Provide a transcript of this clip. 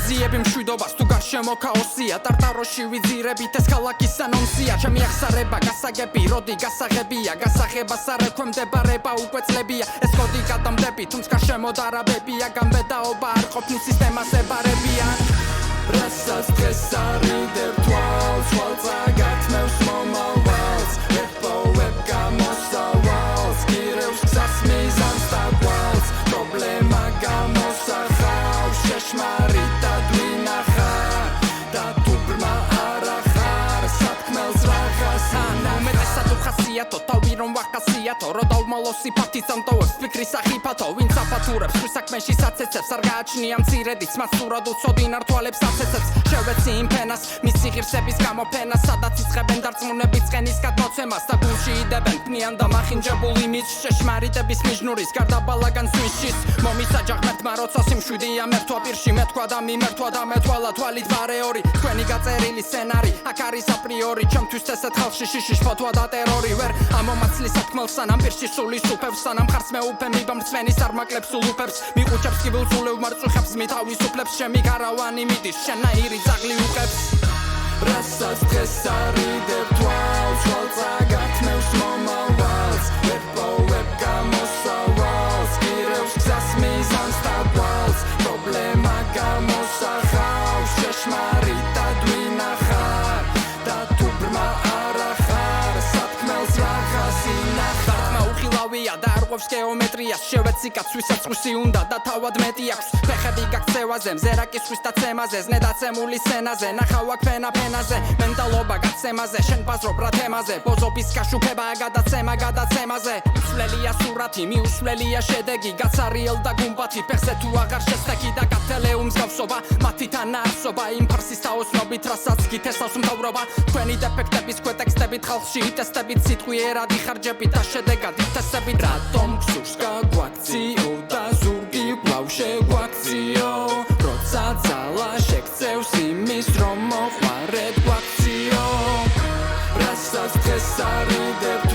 ვიზიები მშვიდობას თუ გარშემო ქაოსია ტარტაროში ვიძირებით ეს ქალაქის ანონსია ჩემი ახსარება გასაგები როდი გასაღებია გასაღებას არ ექვემდებარება უკვე წლებია ეს კოდი გადამდები თუმცა გარშემო დარაბებია გამბედაობა არ ყოფნის სისტემას ებარებიან რასაც დღეს არიდებ თვალს გათმევს მომავალს ეპოვებ გამოსავალს გირევს გზას მიზანს და გვალს პრობლემა გამოსახავს შეშმარიტად ვინახარ და თუ ბრმა არ ახარ სათქმელს რაღაც უმეტესად უხასიათო თავი რომ ვახასიათო რო დავმალოსი ფათი წამტოვებს ფიქრის სახიფათო ვინც აფათურებს ხვის საქმეში საცეცებს არ გააჩნია მცირედიც მას სურად უცოდინ არ თვალებს აცეცებს შევეცი იმ ფენას მისი ღირსების გამოფენას სადაც იწყებენ დარწმუნებით წყენის გადმოცემას და გულში იდებენ პნიან და მახინჯებულ იმის შეშმარიტების მიჯნურის გარდა ბალაგანს ვიშის მომისაჯა ღმერთმა როცა სიმშვიდეა მერთვა პირში მეთქვა და მიმერთვა და მეთვალა თვალით ბარეორი თქვენი გაწერილი სცენარი აქ არის აპრიორი ჩემთვის ესეთ ხალხში შიშის ფოთვა და ტერორი ვერ ამომაცლის სათქმელს სანამ პირში სულის უფევს სანამ ხარს მეუფე მიბამრცმენის არ მაკლებს სულუფებს მიყუჩებს კიბილს ულევ მარწუხებს მითავისუფლებს ჩემი გარავანი მიდის შენაირი ძაღლი უყებს რასაც დღეს არიდებ თვალს გათმევს მომავალს ეპოვებ გამოსავალს გირევს გზას მიზანს და გვალს პრობლემა გამოსახავს შეშმარიტად ვინახარ და თუ ბრმა არ ახარ სათქმელს რაღაც ინახარ უხილავია და არ ყვევს გეომეტრიას შევეცი კაც ვისაც ხვისი უნდა და თავად მეტი აქვს ფეხები გაქცევაზე მზერაკის ხვის და ცემაზე ზნედაცემული სცენაზე ნახავ აქ ფენაზე მენტალობა გაცემაზე შენ ბაზრობ რა თემაზე ბოზობის გაშუქება გადაცემაზე უსვლელია სურათი მიუსვლელია შედეგი გაცარიელ და გუმბათი ფეხზე თუ აღარ შესტექი და გათელეუმს გავსობა მათთან არსობა იმ ფარსის თაოსნობით რასაც გითესავს მთავრობა თქვენი დეფექტების ქვეტექსტებით ხალხში იტესტებით სიტყვი ერადი ხარჯებით და შედეგად იტესებით რატომ გსურს გაგვაქციო და ზურგი კვლავ შეგვაქციო როცა ძალა შეგწევს იმის რომ მოყვარეთ გვაქციო რასაც დღეს არიდებ